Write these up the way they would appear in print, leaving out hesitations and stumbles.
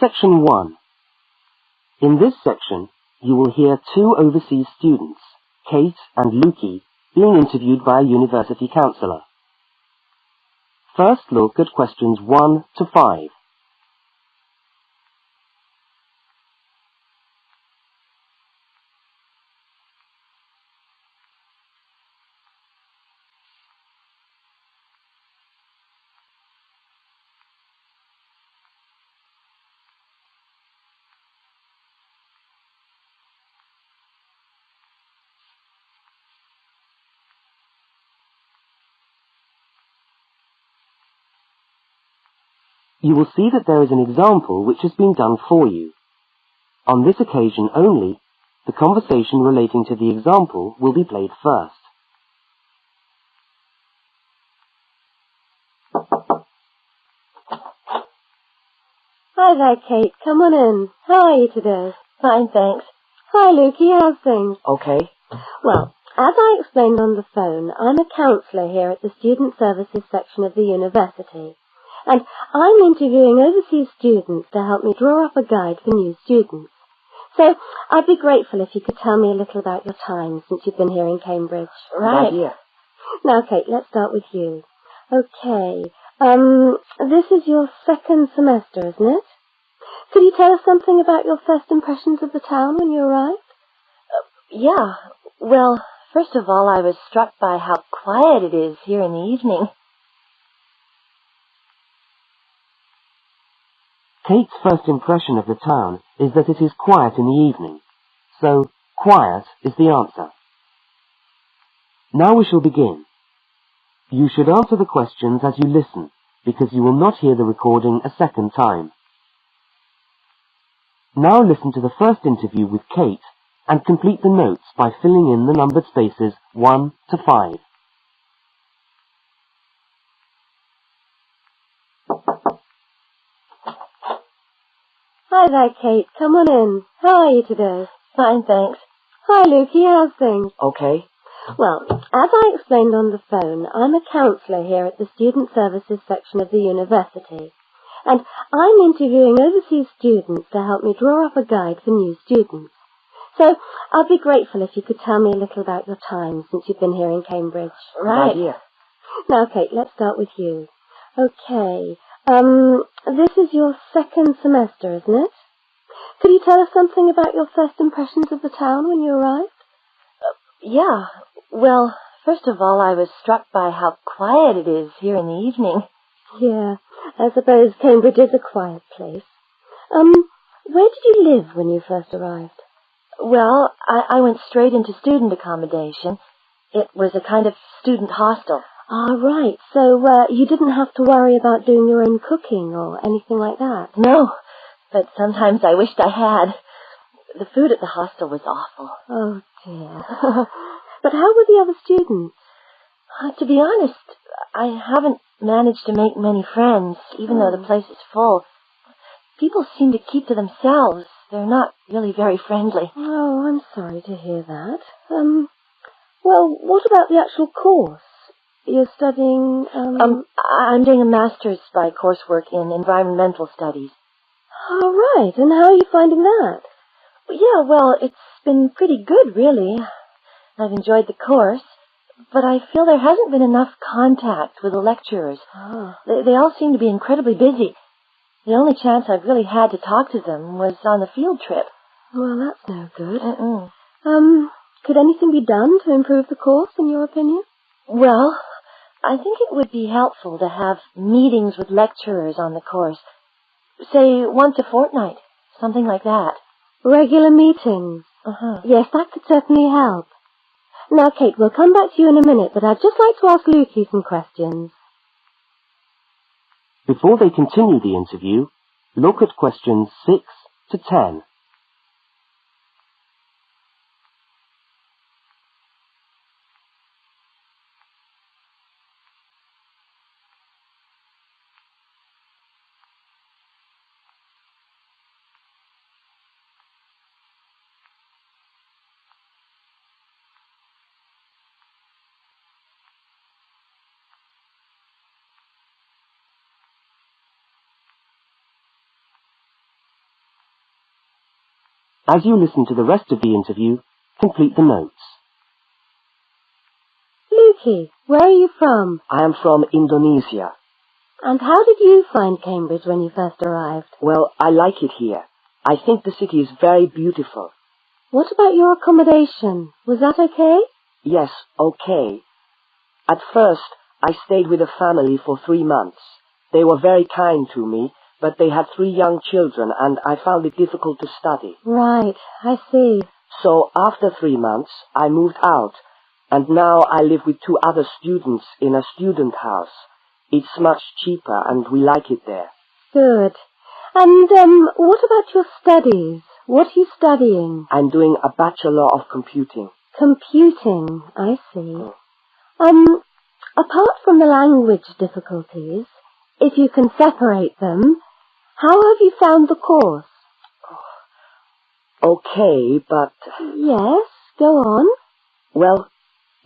Section 1. In this section, you will hear two overseas students, Kate and Lukey, being interviewed by a university counsellor. First look at questions 1 to 5. You will see that there is an example which has been done for you. On this occasion only, the conversation relating to the example will be played first. Hi there, Kate. Come on in. How are you today? Fine, thanks. Hi, Lukey. How's things? Okay. Well, as I explained on the phone, I'm a counsellor here at the Student Services section of the university. And I'm interviewing overseas students to help me draw up a guide for new students. So I'd be grateful if you could tell me a little about your time since you've been here in Cambridge. Right. Good idea. Now, Kate, let's start with you. Okay. This is your second semester, isn't it? Could you tell us something about your first impressions of the town when you arrived? Yeah. Well, first of all, I was struck by how quiet it is here in the evening. Kate's first impression of the town is that it is quiet in the evening, so quiet is the answer. Now we shall begin. You should answer the questions as you listen, because you will not hear the recording a second time. Now listen to the first interview with Kate and complete the notes by filling in the numbered spaces 1 to 5. Hi there, Kate. Come on in. How are you today? Fine, thanks. Hi, Lukey. How's things? Okay. Well, as I explained on the phone, I'm a counsellor here at the Student Services section of the university. And I'm interviewing overseas students to help me draw up a guide for new students. So I'd be grateful if you could tell me a little about your time since you've been here in Cambridge. Right. Good idea. Now, Kate, let's start with you. Okay. This is your second semester, isn't it? Could you tell us something about your first impressions of the town when you arrived? Yeah. Well, first of all, I was struck by how quiet it is here in the evening. Yeah, I suppose Cambridge is a quiet place. Where did you live when you first arrived? Well, I went straight into student accommodation. It was a kind of student hostel. Ah, right. So, you didn't have to worry about doing your own cooking or anything like that? No, but sometimes I wished I had. The food at the hostel was awful. Oh, dear. But how were the other students? To be honest, I haven't managed to make many friends, even though the place is full. People seem to keep to themselves. They're not really very friendly. Oh, I'm sorry to hear that. Well, what about the actual course? You're studying, I'm doing a master's by coursework in environmental studies. Oh, right. And how are you finding that? Yeah, well, it's been pretty good, really. I've enjoyed the course, but I feel there hasn't been enough contact with the lecturers. Oh. They all seem to be incredibly busy. The only chance I've really had to talk to them was on the field trip. Well, that's no good. Could anything be done to improve the course, in your opinion? Well, I think it would be helpful to have meetings with lecturers on the course. Say, once a fortnight, something like that. Regular meetings? Yes, that could certainly help. Now, Kate, we'll come back to you in a minute, but I'd just like to ask Lukey some questions. Before they continue the interview, look at questions 6 to 10. As you listen to the rest of the interview, complete the notes. Lukey, where are you from? I am from Indonesia. And how did you find Cambridge when you first arrived? Well, I like it here. I think the city is very beautiful. What about your accommodation? Was that okay? Yes, okay. At first, I stayed with a family for 3 months. They were very kind to me, but they had 3 young children and I found it difficult to study. Right, I see. So after 3 months, I moved out, and now I live with 2 other students in a student house. It's much cheaper and we like it there. Good. And what about your studies? What are you studying? I'm doing a Bachelor of Computing. Computing, I see. Apart from the language difficulties, if you can separate them, how have you found the course? Okay, but... Yes, go on. Well,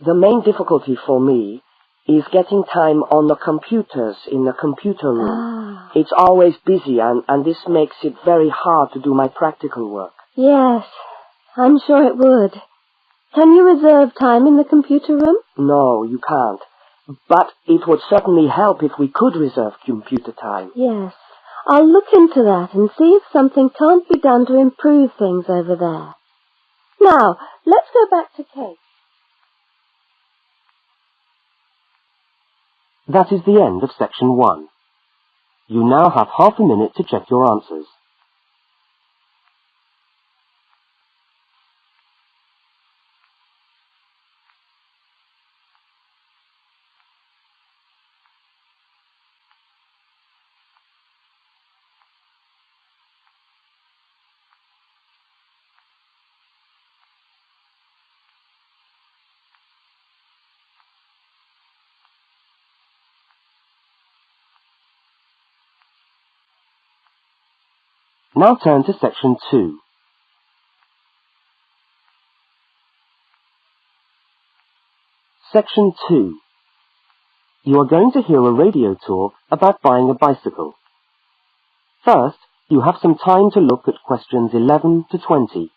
the main difficulty for me is getting time on the computers in the computer room. It's always busy and this makes it very hard to do my practical work. Yes, I'm sure it would. Can you reserve time in the computer room? No, you can't. But it would certainly help if we could reserve computer time. Yes, I'll look into that and see if something can't be done to improve things over there. Now, let's go back to Kate. That is the end of section 1. You now have half a minute to check your answers. Now turn to section 2. Section 2. You are going to hear a radio talk about buying a bicycle. First, you have some time to look at questions 11 to 20.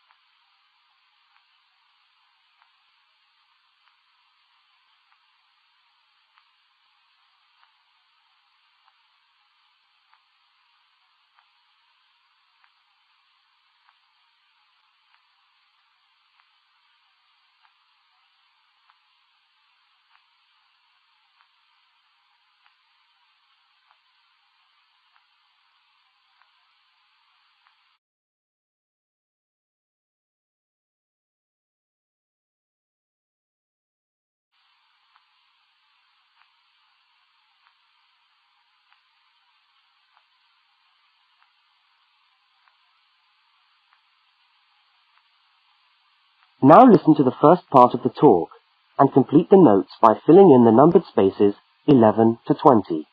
Now listen to the first part of the talk and complete the notes by filling in the numbered spaces 11 to 20.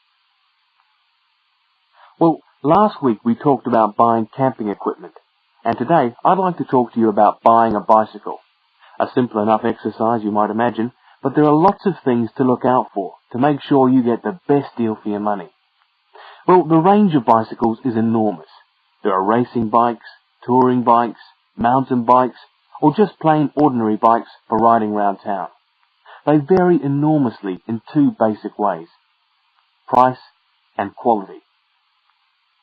Well, last week we talked about buying camping equipment, and today I'd like to talk to you about buying a bicycle. A simple enough exercise, you might imagine, but there are lots of things to look out for to make sure you get the best deal for your money. Well, the range of bicycles is enormous. There are racing bikes, touring bikes, mountain bikes, or just plain ordinary bikes for riding around town. They vary enormously in 2 basic ways: price and quality.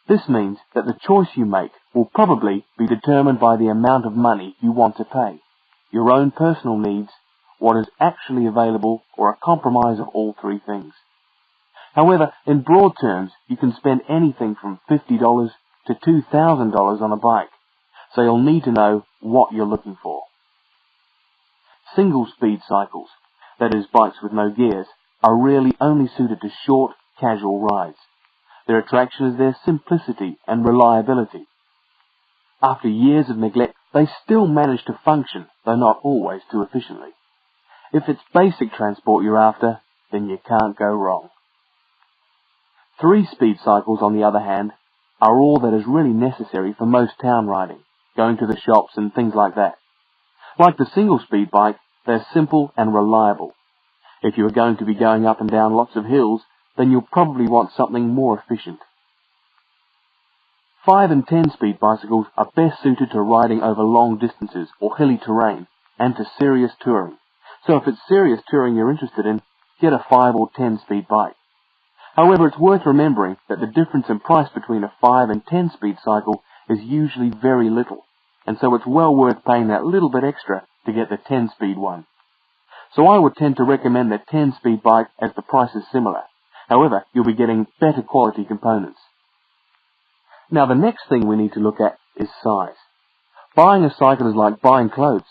This means that the choice you make will probably be determined by the amount of money you want to pay, your own personal needs, what is actually available, or a compromise of all 3 things. However, in broad terms, you can spend anything from $50 to $2,000 on a bike, so you'll need to know what you're looking for. Single-speed cycles, that is bikes with no gears, are really only suited to short, casual rides. Their attraction is their simplicity and reliability. After years of neglect, they still manage to function, though not always too efficiently. If it's basic transport you're after, then you can't go wrong. 3-speed cycles, on the other hand, are all that is really necessary for most town riding, going to the shops and things like that. Like the single-speed bike, they're simple and reliable. If you are going to be going up and down lots of hills, then you'll probably want something more efficient. 5 and 10 speed bicycles are best suited to riding over long distances or hilly terrain and to serious touring. So if it's serious touring you're interested in, get a 5 or 10 speed bike. However, it's worth remembering that the difference in price between a 5 and 10 speed cycle is usually very little, and so it's well worth paying that little bit extra to get the 10 speed one. So I would tend to recommend the 10 speed bike as the price is similar. However, you'll be getting better quality components. Now the next thing we need to look at is size. Buying a cycle is like buying clothes.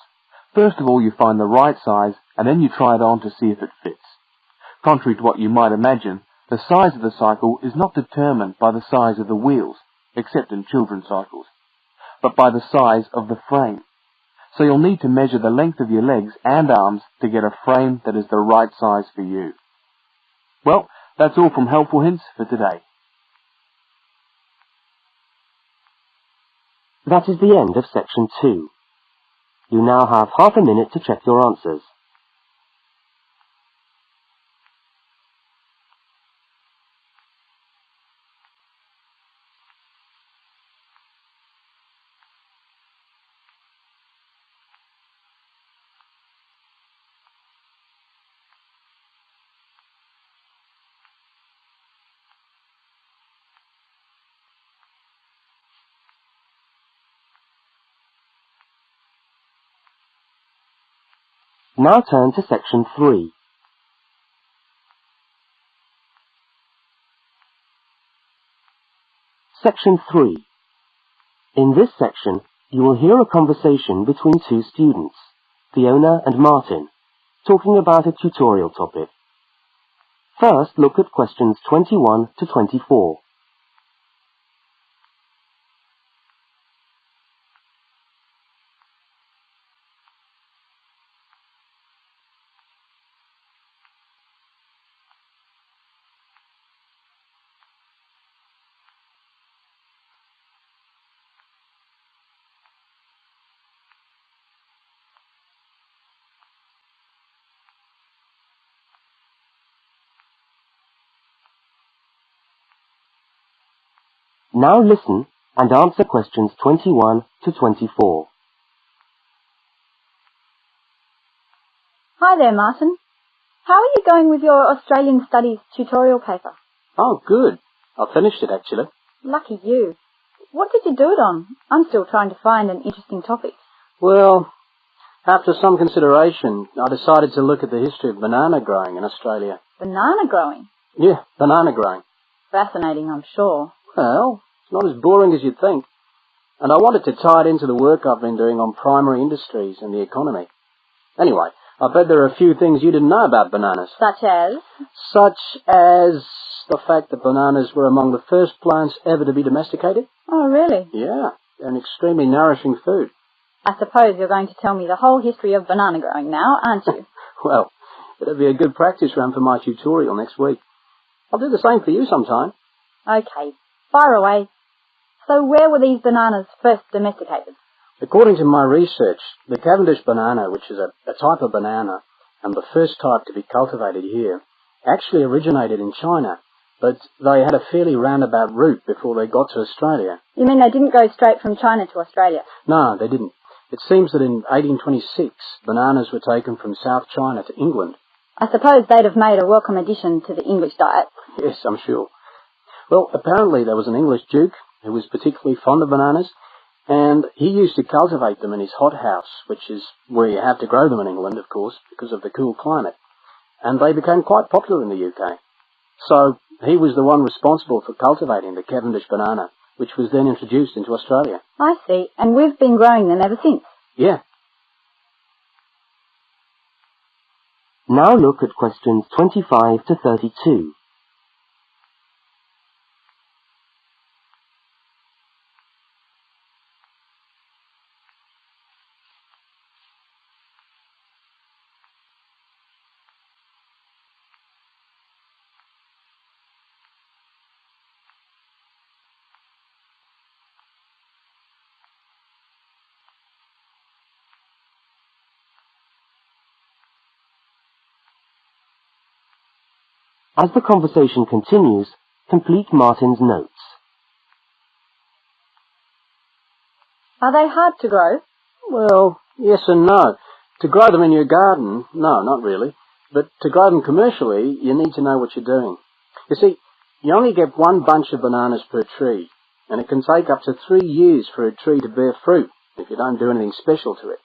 First of all you find the right size and then you try it on to see if it fits. Contrary to what you might imagine, the size of the cycle is not determined by the size of the wheels, except in children's cycles, but by the size of the frame. So you'll need to measure the length of your legs and arms to get a frame that is the right size for you. Well, that's all from Helpful Hints for today. That is the end of section 2. You now have half a minute to check your answers. Now turn to section 3. Section 3. In this section, you will hear a conversation between two students, Fiona and Martin, talking about a tutorial topic. First, look at questions 21 to 24. Now listen and answer questions 21 to 24. Hi there, Martin. How are you going with your Australian Studies tutorial paper? Oh, good. I finished it, actually. Lucky you. What did you do it on? I'm still trying to find an interesting topic. Well, after some consideration, I decided to look at the history of banana growing in Australia. Banana growing? Yeah, banana growing. Fascinating, I'm sure. Well, it's not as boring as you'd think. And I wanted to tie it into the work I've been doing on primary industries and the economy. Anyway, I bet there are a few things you didn't know about bananas. Such as? Such as the fact that bananas were among the first plants ever to be domesticated. Oh, really? Yeah, they're an extremely nourishing food. I suppose you're going to tell me the whole history of banana growing now, aren't you? Well, it'll be a good practice run for my tutorial next week. I'll do the same for you sometime. Okay, fire away. So where were these bananas first domesticated? According to my research, the Cavendish banana, which is a type of banana, and the first type to be cultivated here, actually originated in China, but they had a fairly roundabout route before they got to Australia. You mean they didn't go straight from China to Australia? No, they didn't. It seems that in 1826, bananas were taken from South China to England. I suppose they'd have made a welcome addition to the English diet. Yes, I'm sure. Well, apparently there was an English duke who was particularly fond of bananas, and he used to cultivate them in his hothouse, which is where you have to grow them in England, of course, because of the cool climate. And they became quite popular in the UK. So he was the one responsible for cultivating the Cavendish banana, which was then introduced into Australia. I see, and we've been growing them ever since. Yeah. Now look at questions 25 to 32. As the conversation continues, complete Martin's notes. Are they hard to grow? Well, yes and no. To grow them in your garden, no, not really. But to grow them commercially, you need to know what you're doing. You see, you only get one bunch of bananas per tree, and it can take up to 3 years for a tree to bear fruit if you don't do anything special to it.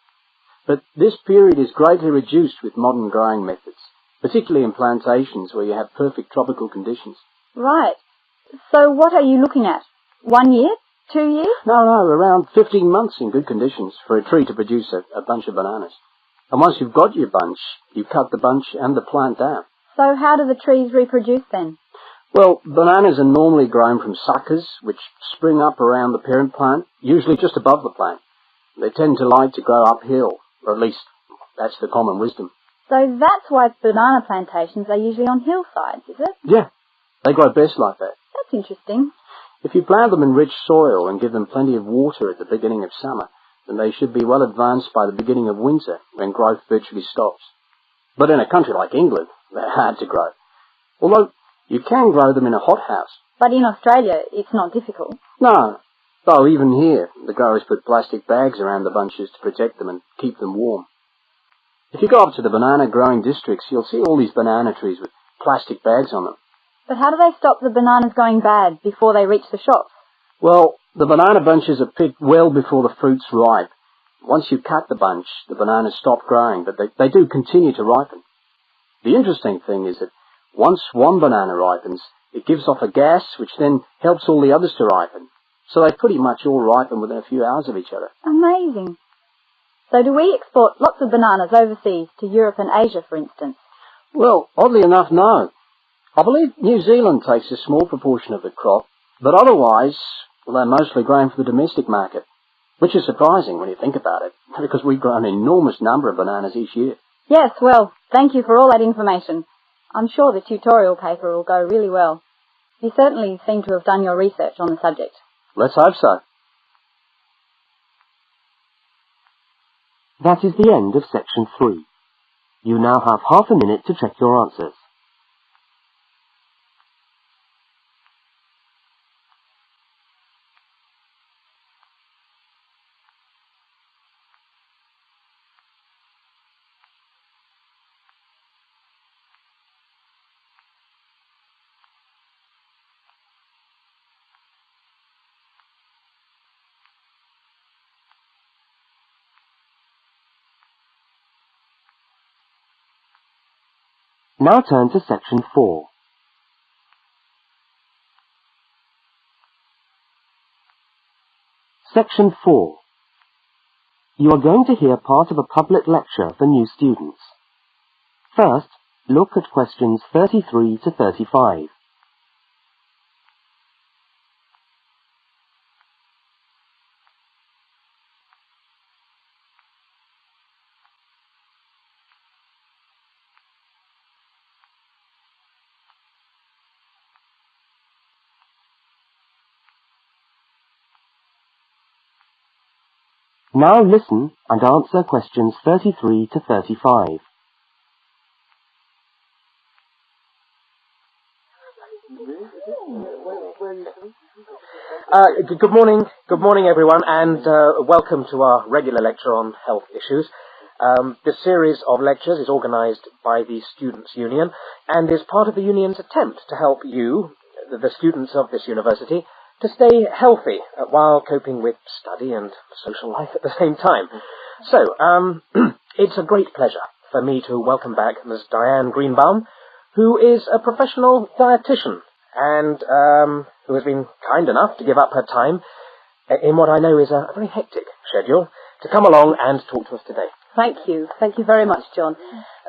But this period is greatly reduced with modern growing methods, particularly in plantations where you have perfect tropical conditions. Right. So what are you looking at? 1 year? 2 years? No, around 15 months in good conditions for a tree to produce a bunch of bananas. And once you've got your bunch, you cut the bunch and the plant down. So how do the trees reproduce then? Well, bananas are normally grown from suckers, which spring up around the parent plant, usually just above the plant. They tend to like to grow uphill, or at least that's the common wisdom. So that's why banana plantations are usually on hillsides, is it? Yeah, they grow best like that. That's interesting. If you plant them in rich soil and give them plenty of water at the beginning of summer, then they should be well advanced by the beginning of winter, when growth virtually stops. But in a country like England, they're hard to grow. Although you can grow them in a hothouse. But in Australia, it's not difficult. No, though even here, the growers put plastic bags around the bunches to protect them and keep them warm. If you go up to the banana growing districts, you'll see all these banana trees with plastic bags on them. But how do they stop the bananas going bad before they reach the shops? Well, the banana bunches are picked well before the fruit's ripe. Once you cut the bunch, the bananas stop growing, but they do continue to ripen. The interesting thing is that once one banana ripens, it gives off a gas which then helps all the others to ripen. So they pretty much all ripen within a few hours of each other. Amazing. So do we export lots of bananas overseas to Europe and Asia, for instance? Well, oddly enough, no. I believe New Zealand takes a small proportion of the crop, but otherwise, well, they're mostly grown for the domestic market, which is surprising when you think about it, because we grow an enormous number of bananas each year. Yes, well, thank you for all that information. I'm sure the tutorial paper will go really well. You certainly seem to have done your research on the subject. Let's hope so. That is the end of section 3. You now have half a minute to check your answers. Now turn to section 4. Section 4. You are going to hear part of a public lecture for new students. First, look at questions 33 to 35. Now listen and answer questions 33 to 35. Good morning everyone, and welcome to our regular lecture on health issues. This series of lectures is organised by the Students' Union and is part of the Union's attempt to help you, the students of this university, to stay healthy while coping with study and social life at the same time. So, it's a great pleasure for me to welcome back Ms. Diane Greenbaum, who is a professional dietitian and who has been kind enough to give up her time in what I know is a very hectic schedule to come along and talk to us today. Thank you. Thank you very much, John.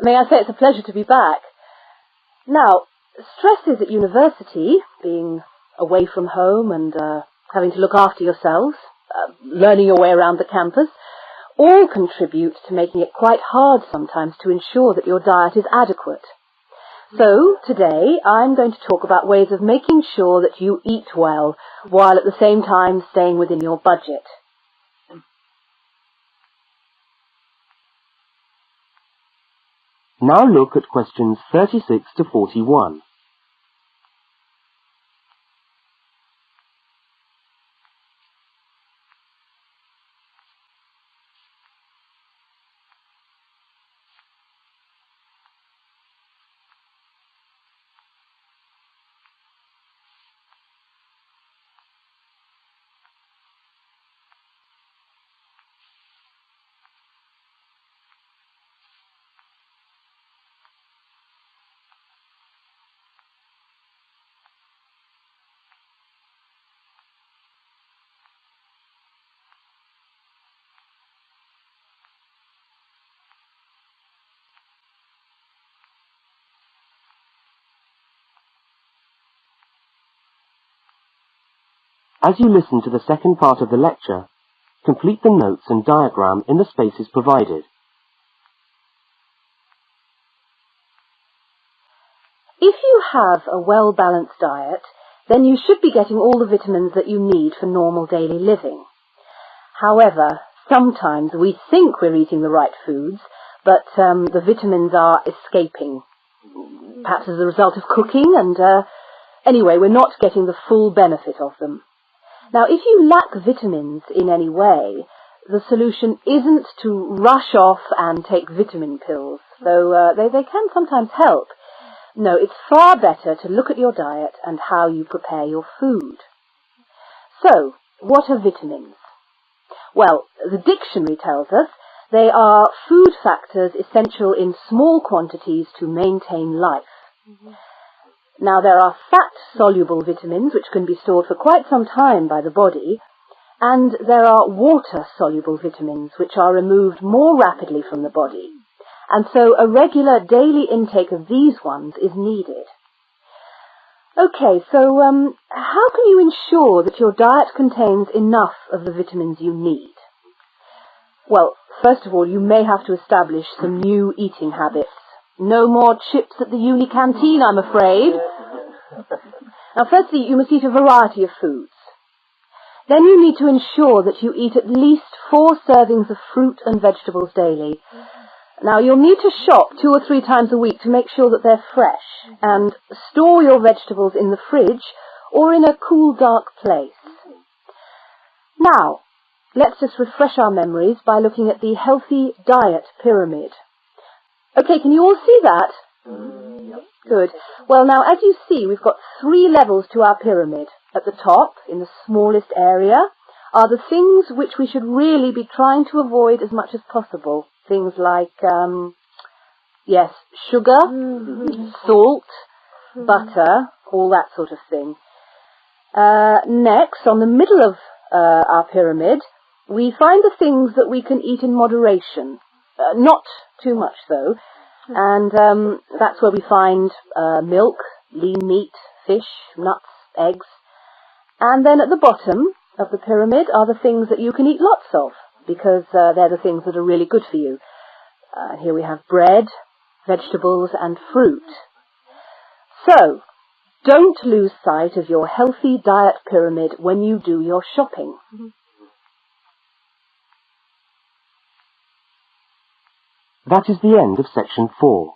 May I say it's a pleasure to be back. Now, stresses at university, being away from home and having to look after yourselves, learning your way around the campus, all contribute to making it quite hard sometimes to ensure that your diet is adequate. So, today, I'm going to talk about ways of making sure that you eat well, while at the same time staying within your budget. Now look at questions 36 to 41. As you listen to the second part of the lecture, complete the notes and diagram in the spaces provided. If you have a well-balanced diet, then you should be getting all the vitamins that you need for normal daily living. However, sometimes we think we're eating the right foods, but the vitamins are escaping, perhaps as a result of cooking, and anyway, we're not getting the full benefit of them. Now, if you lack vitamins in any way, the solution isn't to rush off and take vitamin pills, though they can sometimes help. No, it's far better to look at your diet and how you prepare your food. So, what are vitamins? Well, the dictionary tells us they are food factors essential in small quantities to maintain life. Now, there are fat-soluble vitamins which can be stored for quite some time by the body, and there are water-soluble vitamins which are removed more rapidly from the body. And so a regular daily intake of these ones is needed. Okay, so how can you ensure that your diet contains enough of the vitamins you need? Well, first of all, you may have to establish some new eating habits. No more chips at the uni canteen, I'm afraid. Now, firstly, you must eat a variety of foods. Then you need to ensure that you eat at least 4 servings of fruit and vegetables daily. Now, you'll need to shop 2 or 3 times a week to make sure that they're fresh, and store your vegetables in the fridge or in a cool, dark place. Now, let's just refresh our memories by looking at the healthy diet pyramid. Okay, can you all see that? Good. Well, now, as you see, we've got 3 levels to our pyramid. At the top, in the smallest area, are the things which we should really be trying to avoid as much as possible. Things like, sugar, salt, butter, all that sort of thing. Next, on the middle of our pyramid, we find the things that we can eat in moderation. Not too much, though. And that's where we find milk, lean meat, fish, nuts, eggs. And then at the bottom of the pyramid are the things that you can eat lots of, because they're the things that are really good for you. Here we have bread, vegetables, and fruit. So, don't lose sight of your healthy diet pyramid when you do your shopping. That is the end of section 4.